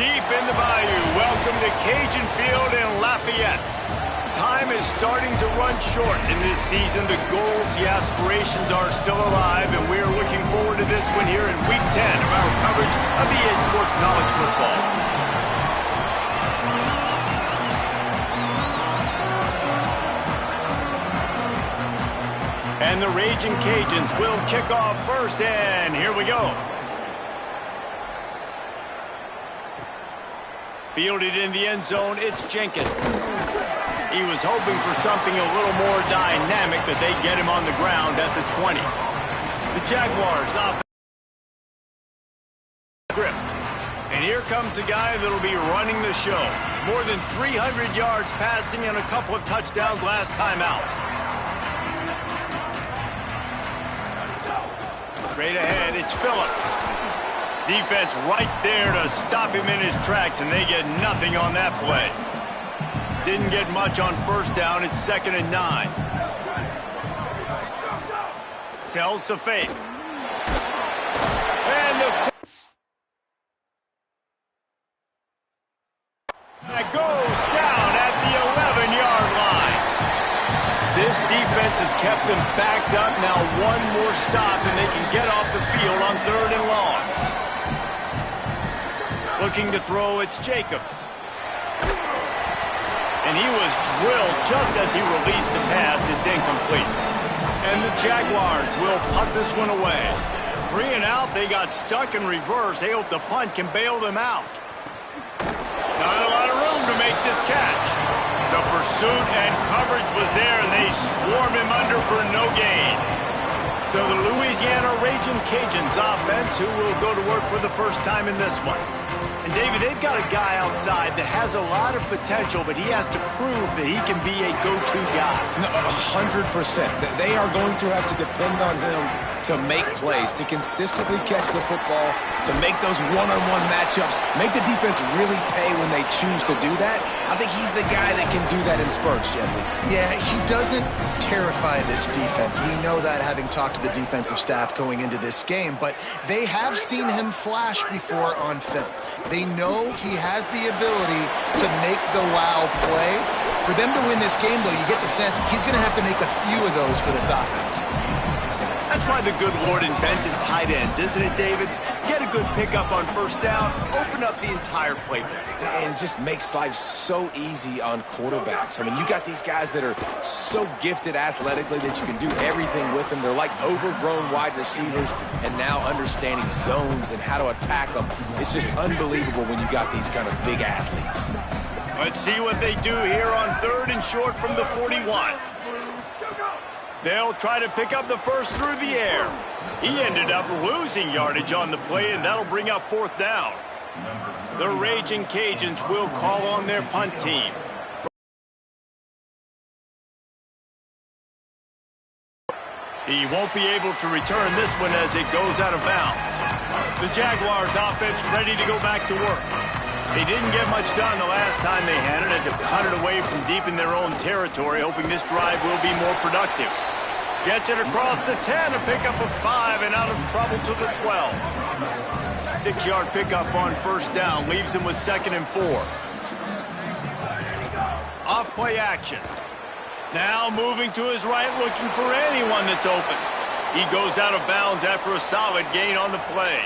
deep in the bayou. Welcome to Cajun Field in Lafayette. Time is starting to run short in this season. The goals, the aspirations are still alive, and we're looking forward to this one here in Week 10 of our coverage of EA Sports College Football. And the Raging Cajuns will kick off first, and here we go. Fielded in the end zone, it's Jenkins. He was hoping for something a little more dynamic, that they get him on the ground at the 20. The Jaguars off grip. And here comes the guy that'll be running the show. More than 300 yards passing and a couple of touchdowns last time out. Straight ahead, it's Phillips. Defense right there to stop him in his tracks, and they get nothing on that play. Didn't get much on first down. It's 2nd and 9. Sells to fake. And that goes down at the 11-yard line. This defense has kept them backed up. Now one more stop, and they can get off the field on 3rd and long. Looking to throw, it's Jacobs. And he was drilled just as he released the pass. It's incomplete. And the Jaguars will punt this one away. 3 and out. They got stuck in reverse. They hope the punt can bail them out. Not a lot of room to make this catch. The pursuit and coverage was there, and they swarmed him under for no gain. So the Louisiana Raging Cajuns offense, who will go to work for the first time in this one. And, David, they've got a guy outside that has a lot of potential, but he has to prove that he can be a go-to guy. No, 100%. They are going to have to depend on him to make plays, to consistently catch the football, to make those one-on-one matchups, make the defense really pay when they choose to do that. I think he's the guy that can do that in spurts, Jesse. Yeah, he doesn't terrify this defense. We know that, having talked to the defensive staff going into this game, but they have seen him flash before on film. They know he has the ability to make the wow play. For them to win this game, though, you get the sense he's going to have to make a few of those for this offense. That's why the good Lord invented tight ends, isn't it, David? Get a good pickup on first down, open up the entire playbook. And it just makes life so easy on quarterbacks. I mean, you got these guys that are so gifted athletically that you can do everything with them. They're like overgrown wide receivers, and now understanding zones and how to attack them. It's just unbelievable when you got these kind of big athletes. Let's see what they do here on 3rd and short from the 41. They'll try to pick up the first through the air. He ended up losing yardage on the play, and that'll bring up 4th down. The Raging Cajuns will call on their punt team. He won't be able to return this one as it goes out of bounds. The Jaguars offense ready to go back to work. They didn't get much done the last time they had it. Had to punt it away from deep in their own territory, hoping this drive will be more productive. Gets it across the 10, a pickup of 5, and out of trouble to the 12. 6-yard pickup on first down, leaves him with 2nd and 4. Off play action. Now moving to his right, looking for anyone that's open. He goes out of bounds after a solid gain on the play.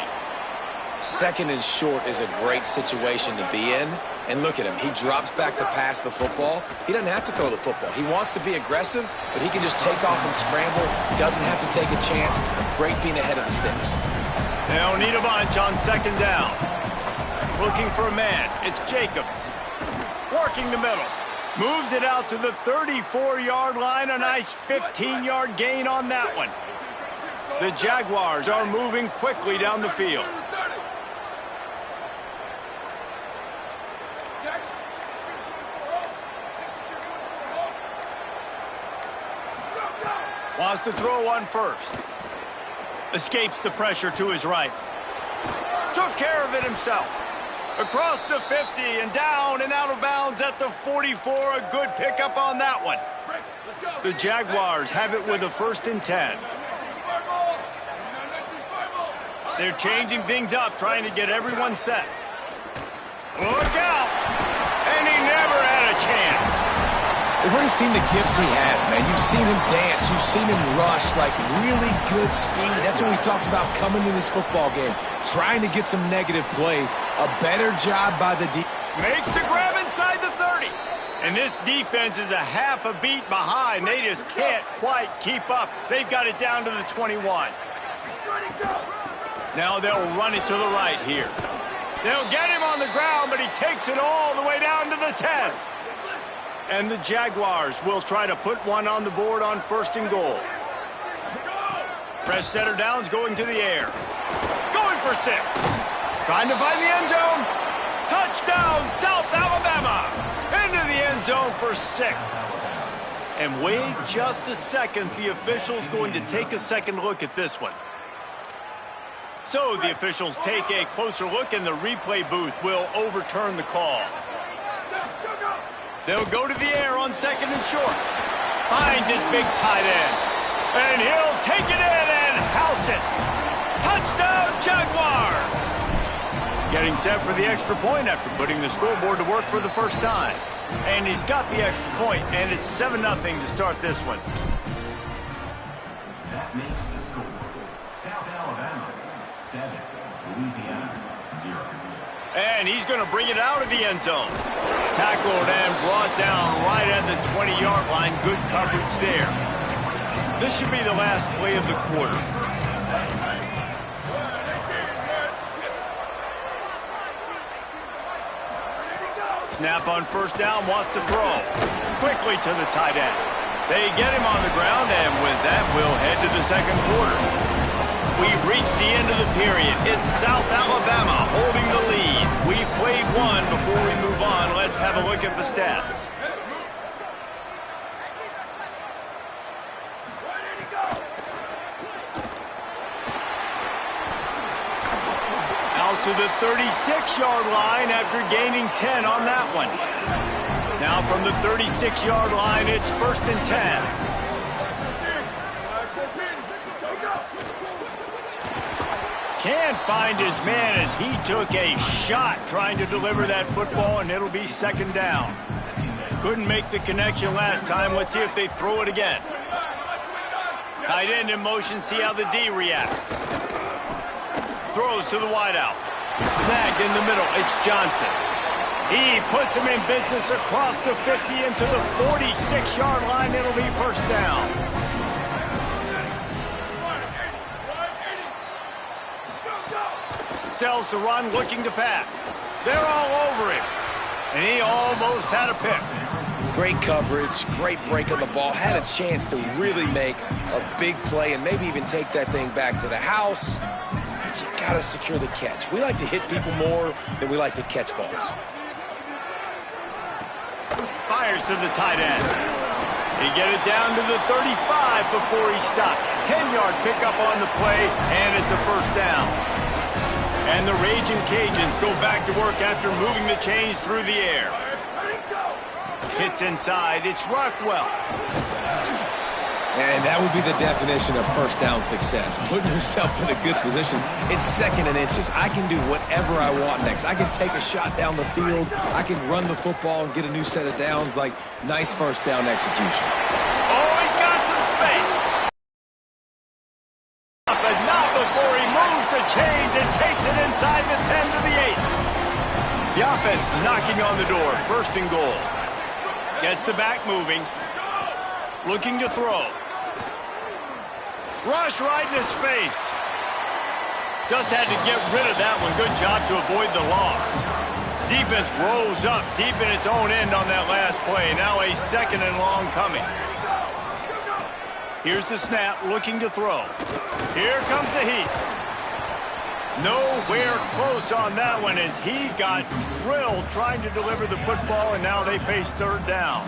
2nd and short is a great situation to be in. And look at him. He drops back to pass the football. He doesn't have to throw the football. He wants to be aggressive, but he can just take off and scramble. Doesn't have to take a chance. Great being ahead of the sticks. They'll need a bunch on 2nd down. Looking for a man. It's Jacobs. Working the middle. Moves it out to the 34-yard line. A nice 15-yard gain on that one. The Jaguars are moving quickly down the field. Wants to throw on first. Escapes the pressure to his right. Took care of it himself. Across the 50 and down and out of bounds at the 44. A good pickup on that one. The Jaguars have it with a 1st and 10. They're changing things up, trying to get everyone set. Look out! And he never had a chance. We've already seen the gifts he has, man. You've seen him dance. You've seen him rush, like really good speed. That's what we talked about coming to this football game, trying to get some negative plays. A better job by the defense. Makes the grab inside the 30. And this defense is a half a beat behind. They just can't quite keep up. They've got it down to the 21. Now they'll run it to the right here. They'll get him on the ground, but he takes it all the way down to the 10. And the Jaguars will try to put one on the board on 1st and goal. Press setter downs going to the air. Going for 6. Trying to find the end zone. Touchdown, South Alabama. Into the end zone for 6. And wait just a second. The official's going to take a second look at this one. So the officials take a closer look, and the replay booth will overturn the call. They'll go to the air on 2nd and short. Finds his big tight end. And he'll take it in and house it. Touchdown, Jaguars! Getting set for the extra point after putting the scoreboard to work for the first time. And he's got the extra point, and it's 7-0 to start this one. That makes the score South Alabama 7, Louisiana 0. And he's going to bring it out of the end zone. Tackled and brought down right at the 20-yard line. Good coverage there. This should be the last play of the quarter. Snap on 1st down, wants to throw. Quickly to the tight end. They get him on the ground, and with that, we'll head to the 2nd quarter. We've reached the end of the period. It's South Alabama holding the lead. We've played one. Before we move on, let's have a look at the stats. Out to the 36-yard line after gaining 10 on that one. Now from the 36-yard line, it's 1st and 10. Can't find his man as he took a shot trying to deliver that football, and it'll be 2nd down. Couldn't make the connection last time. Let's see if they throw it again. Tight end in motion, see how the D reacts. Throws to the wideout. Snagged in the middle, it's Johnson. He puts him in business across the 50 into the 46-yard line. It'll be 1st down. Sells to run, looking to pass. They're all over him. And he almost had a pick. Great coverage, great break on the ball. Had a chance to really make a big play and maybe even take that thing back to the house. But you got to secure the catch. We like to hit people more than we like to catch balls. Fires to the tight end. He get it down to the 35 before he stopped. 10-yard pickup on the play, and it's a 1st down. And the Raging Cajuns go back to work after moving the chains through the air. Hits inside. It's Rockwell. And that would be the definition of 1st down success. Putting yourself in a good position. It's 2nd and inches. I can do whatever I want next. I can take a shot down the field. I can run the football and get a new set of downs. Like, nice 1st down execution. Oh, he's got some space. But not before he moves the chains and takes it inside the 10 to the 8. The offense knocking on the door. 1st and goal. Gets the back moving. Looking to throw. Rush right in his face. Just had to get rid of that one. Good job to avoid the loss. Defense rose up deep in its own end on that last play. Now a 2nd and long coming. Here's the snap, looking to throw. Here comes the heat. Nowhere close on that one as he got drilled trying to deliver the football, and now they face 3rd down.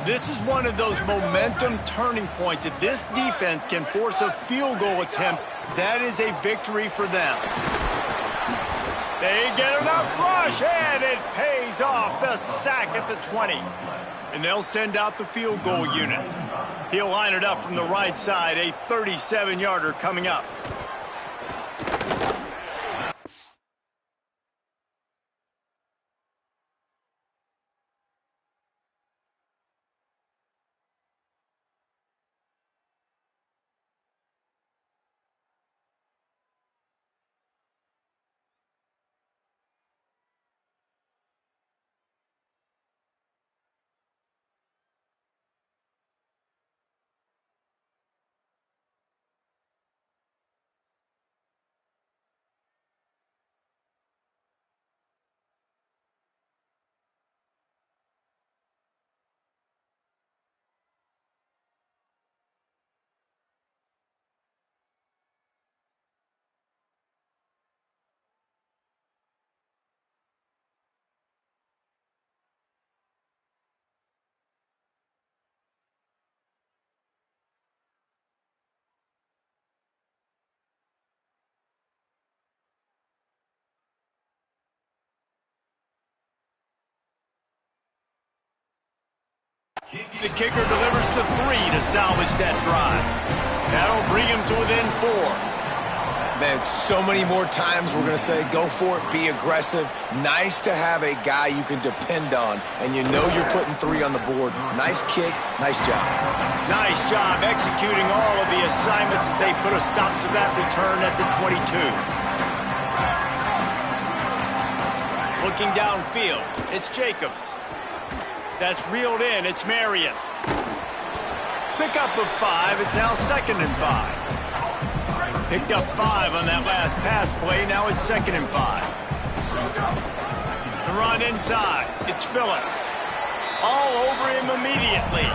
This is one of those momentum turning points. If this defense can force a field goal attempt, that is a victory for them. They get enough rush, and it pays off. The sack at the 20. And they'll send out the field goal unit. He'll line it up from the right side, a 37-yarder coming up. The kicker delivers the 3 to salvage that drive. That'll bring him to within 4. Man, so many more times we're going to say, go for it, be aggressive. Nice to have a guy you can depend on, and you know you're putting 3 on the board. Nice kick, nice job. Nice job executing all of the assignments as they put a stop to that return at the 22. Looking downfield, it's Jacobs. That's reeled in, it's Marion. Pickup of 5, it's now 2nd and 5. Picked up 5 on that last pass play. Now it's 2nd and 5. The run inside. It's Phillips. All over him immediately.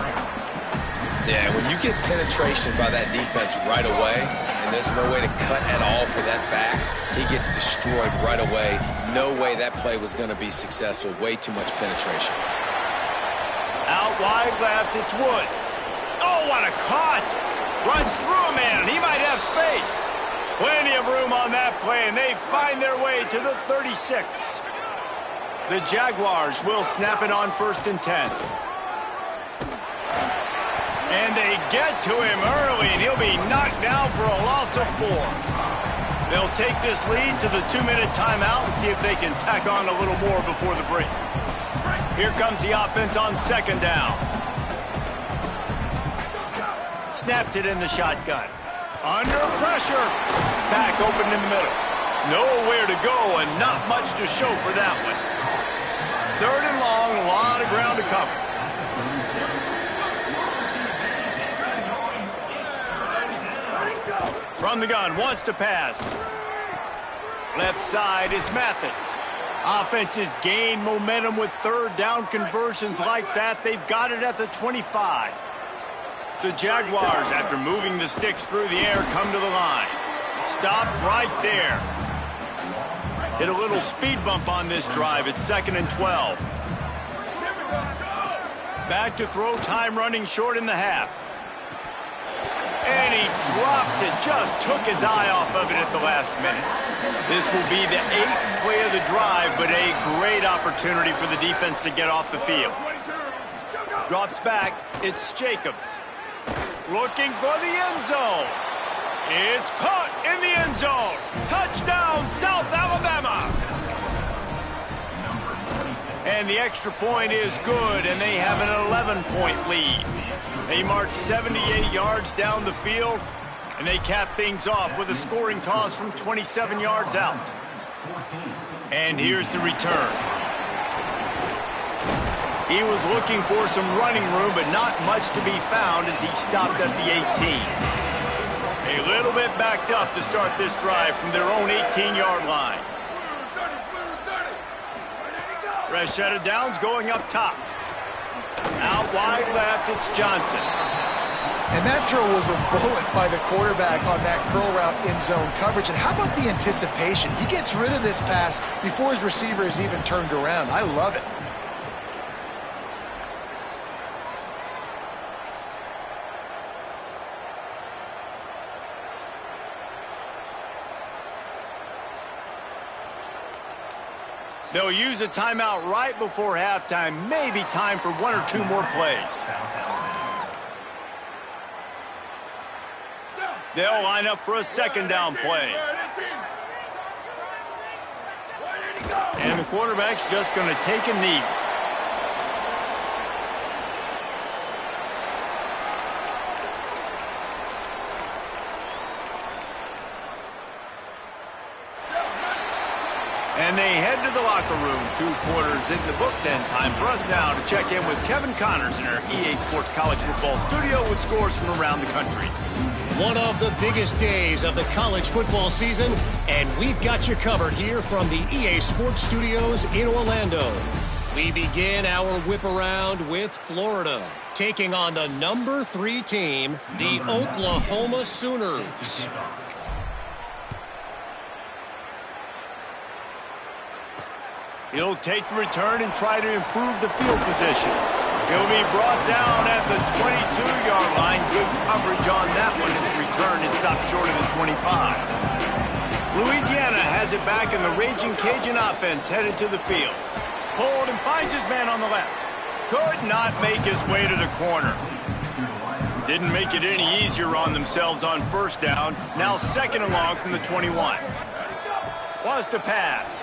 Yeah, when you get penetration by that defense right away, and there's no way to cut at all for that back, he gets destroyed right away. No way that play was going to be successful. Way too much penetration. Out wide left, it's Woods. Oh, what a cut! Runs through a man. He might have space. Plenty of room on that play, and they find their way to the 36. The Jaguars will snap it on 1st and 10. And they get to him early, and he'll be knocked down for a loss of 4. They'll take this lead to the 2-minute timeout and see if they can tack on a little more before the break. Here comes the offense on 2nd down. Snapped it in the shotgun. Under pressure. Back open in the middle. Nowhere to go and not much to show for that one. 3rd and long, a lot of ground to cover. From the gun, wants to pass. Left side is Mathis. Offenses gain momentum with 3rd down conversions like that. They've got it at the 25. The Jaguars, after moving the sticks through the air, come to the line. Stopped right there. Hit a little speed bump on this drive. It's 2nd and 12. Back to throw, time running short in the half. And he drops it. Just took his eye off of it at the last minute. This will be the 8th play of the drive, but a great opportunity for the defense to get off the field. Drops back. It's Jacobs. Looking for the end zone. It's caught in the end zone. Touchdown, South Alabama. And the extra point is good, and they have an 11-point lead. They march 78 yards down the field, and they cap things off with a scoring toss from 27 yards out. And here's the return. He was looking for some running room, but not much to be found as he stopped at the 18. A little bit backed up to start this drive from their own 18-yard line. Fresh set of downs going up top. Out wide left, it's Johnson. And that throw was a bullet by the quarterback on that curl route in zone coverage. And how about the anticipation? He gets rid of this pass before his receiver is even turned around. I love it. They'll use a timeout right before halftime. Maybe time for 1 or 2 more plays. They'll line up for a 2nd down play. And the quarterback's just going to take a knee. And they head to the locker room. 2 quarters in the books, and time for us now to check in with Kevin Connors in our EA Sports College Football studio with scores from around the country. One of the biggest days of the college football season, and we've got you covered here from the EA Sports Studios in Orlando. We begin our whip around with Florida, taking on the number 3 team, the Oklahoma Sooners. He'll take the return and try to improve the field position. He'll be brought down at the 22-yard line. Good coverage on that one. His return is stopped short of the 25. Louisiana has it back, and the Raging Cajun offense headed to the field. Hold and finds his man on the left. Could not make his way to the corner. Didn't make it any easier on themselves on first down. Now second and long from the 21. Wants to pass.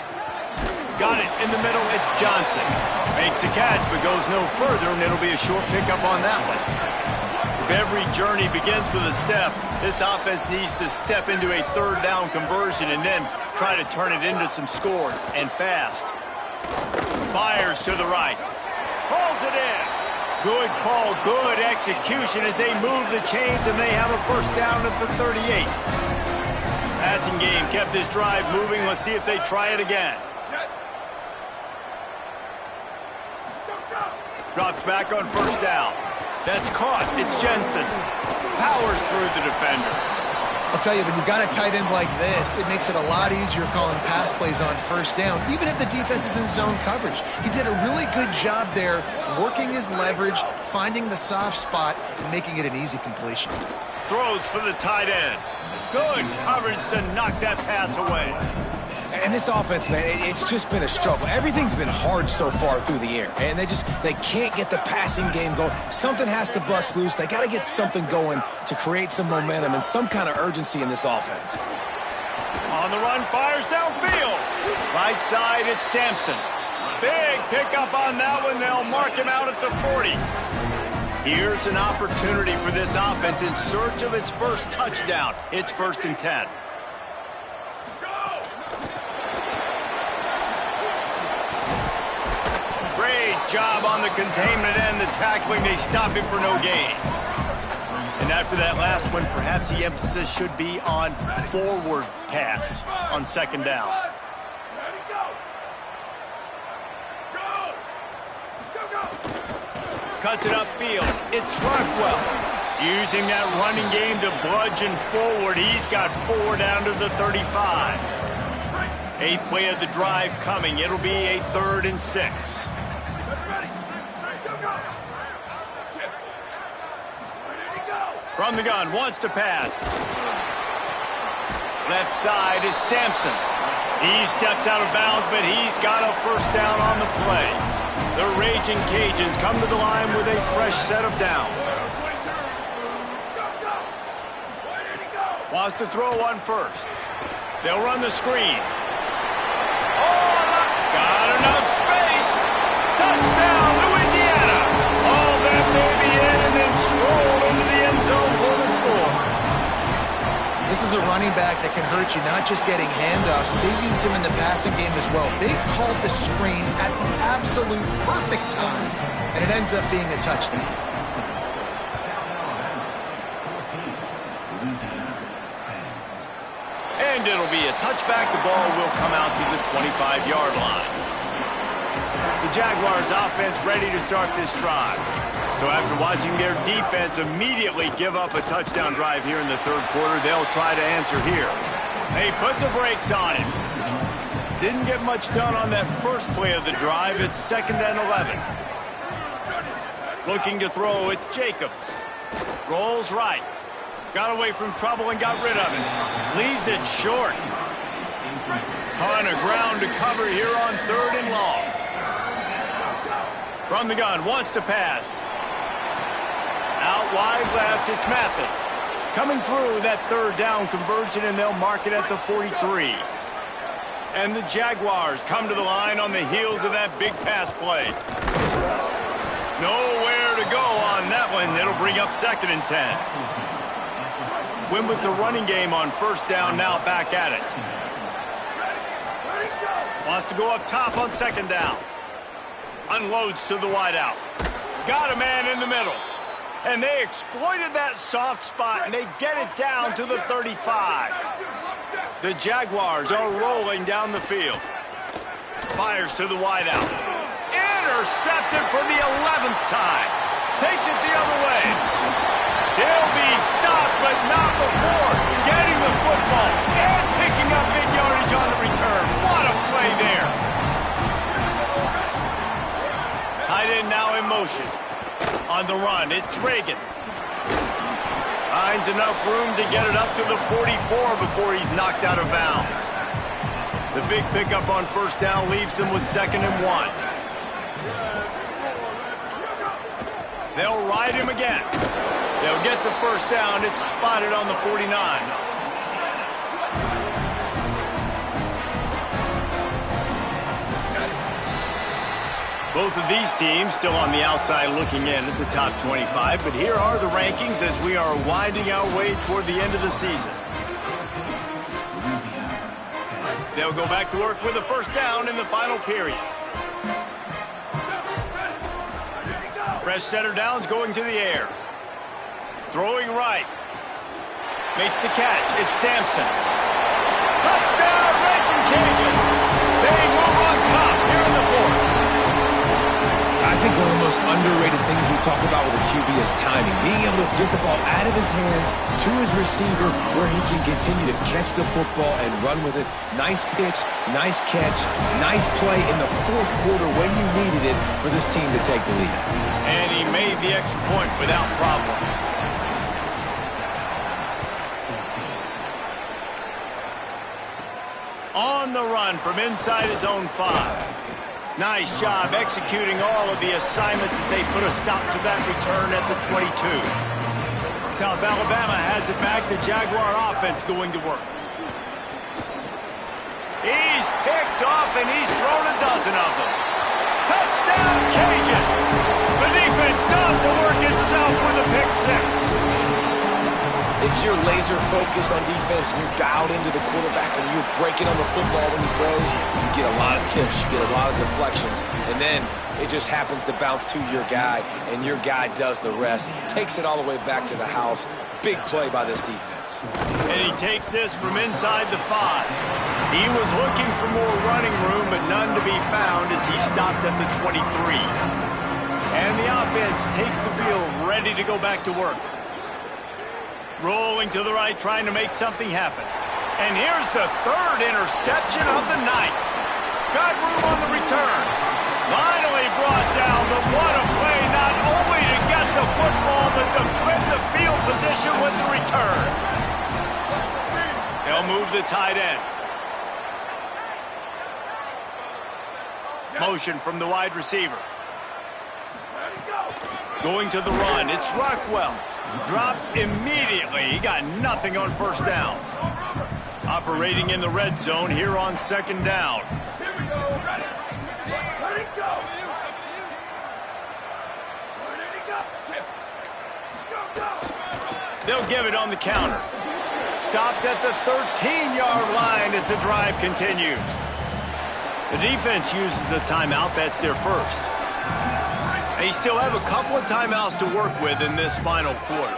Got it in the middle. It's Johnson. Makes a catch but goes no further, and it'll be a short pickup on that one. If every journey begins with a step, this offense needs to step into a third down conversion and then try to turn it into some scores, and fast. Fires to the right. Pulls it in. Good call, good execution as they move the chains, and they have a first down at the 38. Passing game kept this drive moving. Let's see if they try it again. Drops back on first down. That's caught. It's Jensen. Powers through the defender. I'll tell you, when you've got a tight end like this, it makes it a lot easier calling pass plays on first down, even if the defense is in zone coverage. He did a really good job there, working his leverage, finding the soft spot, and making it an easy completion. Throws for the tight end. Good coverage to knock that pass away. And this offense, man, it's just been a struggle. Everything's been hard so far through the air, and they can't get the passing game going. Something has to bust loose. They got to get something going to create some momentum and some kind of urgency in this offense. On the run, fires downfield. Right side, it's Sampson. Big pickup on that one. They'll mark him out at the 40. Here's an opportunity for this offense in search of its first touchdown. It's 1st and 10. Great job on the containment and the tackling. They stop him for no gain. And after that last one, perhaps the emphasis should be on forward pass on second down. Cuts it upfield. It's Rockwell. Using that running game to bludgeon forward. He's got 4 down to the 35. 8th play of the drive coming. It'll be a 3rd and 6. From the gun, wants to pass. Left side is Sampson. He steps out of bounds, but he's got a first down on the play. The Raging Cajuns come to the line with a fresh set of downs. Wants to throw on first. They'll run the screen. Oh, got enough space. Touchdown, Louisiana. All that baby in and then stroll into the end zone for the score. This is a running back that can hurt you, not just getting handoffs, but they use him in the passing game as well. They called the screen at the absolute perfect time, and it ends up being a touchdown. And it'll be a touchback. The ball will come out to the 25-yard line. The Jaguars offense ready to start this drive. So after watching their defense immediately give up a touchdown drive here in the 3rd quarter, they'll try to answer here. They put the brakes on him. Didn't get much done on that first play of the drive. It's 2nd and 11. Looking to throw, it's Jacobs. Rolls right. Got away from trouble and got rid of it. Leaves it short. Ton of ground to cover here on 3rd and long. From the gun, wants to pass. Out wide left, it's Mathis. Coming through that 3rd down conversion, and they'll mark it at the 43. And the Jaguars come to the line on the heels of that big pass play. Nowhere to go on that one. It'll bring up 2nd and 10. Win with the running game on first down, now back at it. Wants to go up top on 2nd down. Unloads to the wideout. Got a man in the middle. And they exploited that soft spot, and they get it down to the 35. The Jaguars are rolling down the field. Fires to the wideout. Intercepted for the 11th time. Takes it the other way. He'll be stopped, but not before getting the football and picking up big yardage on the return. What a play there. Tight end now in motion. On the run, it's Reagan. Finds enough room to get it up to the 44 before he's knocked out of bounds. The big pickup on first down leaves them with 2nd and 1. They'll ride him again. They'll get the first down. It's spotted on the 49. Both of these teams still on the outside looking in at the top 25, but here are the rankings as we are winding our way toward the end of the season. They'll go back to work with a first down in the final period. Fresh center downs going to the air. Throwing right. Makes the catch. It's Sampson. Touchdown, Raging Cajuns. They move on top here in the fourth. I think one of the most underrated things we talk about with a QB is timing. Being able to get the ball out of his hands to his receiver where he can continue to catch the football and run with it. Nice pitch, nice catch, nice play in the fourth quarter when you needed it for this team to take the lead. And he made the extra point without problem. On the run from inside his own 5. Nice job executing all of the assignments as they put a stop to that return at the 22. South Alabama has it back. The Jaguar offense going to work. He's picked off and he's thrown a dozen of them. Touchdown, Cajuns! The defense does the work itself with a pick 6. If you're laser focused on defense and you're dialed into the quarterback and you're breaking on the football when he throws, you get a lot of tips, you get a lot of deflections, and then it just happens to bounce to your guy, and your guy does the rest, takes it all the way back to the house. Big play by this defense. And he takes this from inside the 5. He was looking for more running room, but none to be found as he stopped at the 23. And the offense takes the field, ready to go back to work. Rolling to the right, trying to make something happen. And here's the third interception of the night. Got room on the return. Finally brought down, but what a play, not only to get the football, but to thread the field position with the return. They'll move the tight end. Motion from the wide receiver. Going to the run, it's Rockwell. Dropped immediately. He got nothing on first down. Operating in the red zone here on second down. Here we go. Ready. Ready, go. Ready, go. Go. They'll give it on the counter. Stopped at the 13-yard line as the drive continues. The defense uses a timeout. That's their first. They still have a couple of timeouts to work with in this final quarter.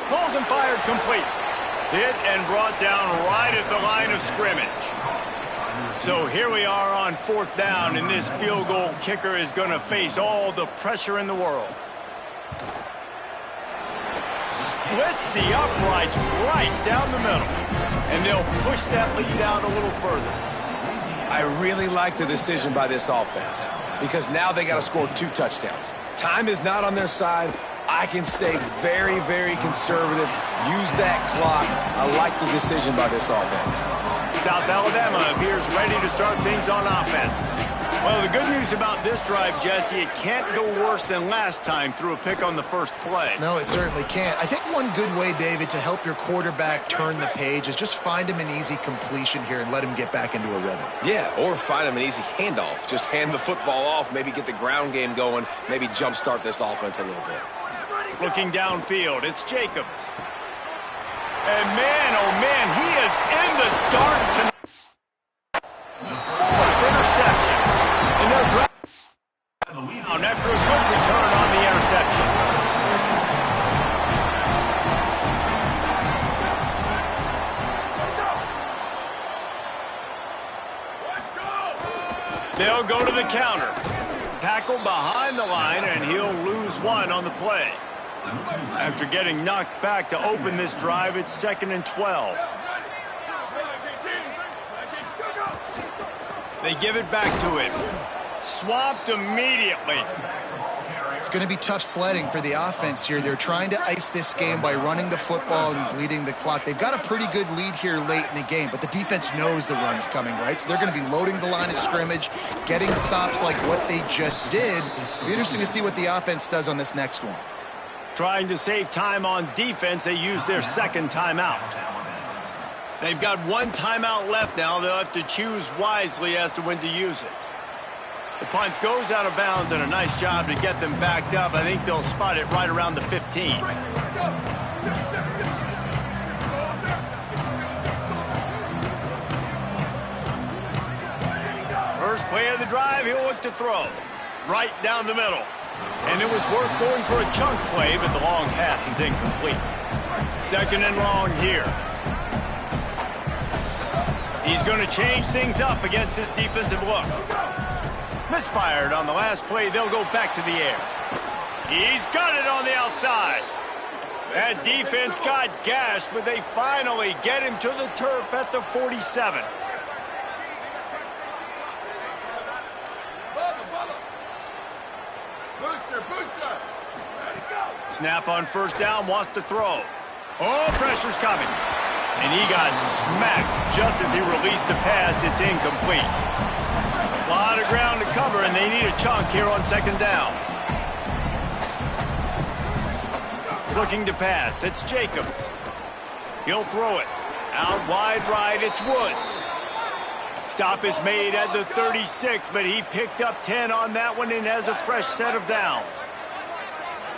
Pulls and fired complete. Hit and brought down right at the line of scrimmage. So here we are on fourth down, and this field goal kicker is going to face all the pressure in the world. Splits the uprights right down the middle, and they'll push that lead out a little further. I really like the decision by this offense because now they got to score 2 touchdowns. Time is not on their side. I can stay very, very conservative, use that clock. I like the decision by this offense. South Alabama appears ready to start things on offense. Well, the good news about this drive, Jesse, it can't go worse than last time through a pick on the first play. No, it certainly can't. I think one good way, David, to help your quarterback turn the page is just find him an easy completion here and let him get back into a rhythm. Yeah, or find him an easy handoff. Just hand the football off, maybe get the ground game going, maybe jumpstart this offense a little bit. Looking downfield, it's Jacobs. And man, oh man, he is in the dark tonight. Fourth interception. And they're driving after a good return on the interception. They'll go to the counter. Tackled behind the line, and he'll lose 1 on the play. After getting knocked back to open this drive, it's 2nd and 12. They give it back to him. Swamped immediately. It's going to be tough sledding for the offense here. They're trying to ice this game by running the football and bleeding the clock. They've got a pretty good lead here late in the game, but the defense knows the run's coming, right? So they're going to be loading the line of scrimmage, getting stops like what they just did. It'll be interesting to see what the offense does on this next one. Trying to save time on defense, they use their second timeout. They've got one timeout left now. They'll have to choose wisely as to when to use it. The punt goes out of bounds, and a nice job to get them backed up. I think they'll spot it right around the 15. First play of the drive, he'll look to throw. Right down the middle. And it was worth going for a chunk play, but the long pass is incomplete. Second and long here. He's going to change things up against this defensive look. Misfired on the last play. They'll go back to the air. He's got it on the outside. That defense got gashed, but they finally get him to the turf at the 47. Booster. Ready, go. Snap on first down, wants to throw. Oh, pressure's coming. And he got smacked just as he released the pass. It's incomplete. A lot of ground to cover, and they need a chunk here on second down. Looking to pass. It's Jacobs. He'll throw it. Out wide right, it's Woods. Stop is made at the 36, but he picked up 10 on that one and has a fresh set of downs.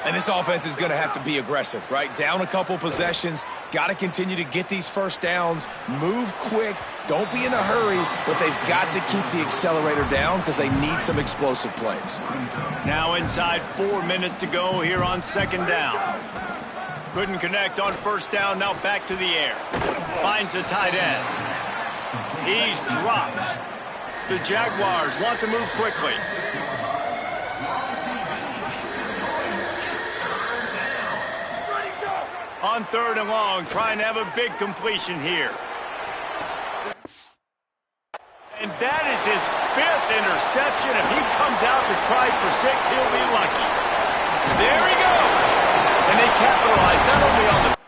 And this offense is going to have to be aggressive, right? Down a couple possessions, got to continue to get these first downs, move quick, don't be in a hurry, but they've got to keep the accelerator down because they need some explosive plays. Now inside 4 minutes to go here on second down. Couldn't connect on first down, now back to the air. Finds the tight end. He's dropped. The Jaguars want to move quickly. On third and long, trying to have a big completion here. And that is his 5th interception. If he comes out to try for 6, he'll be lucky. There he goes. And they capitalize not only on the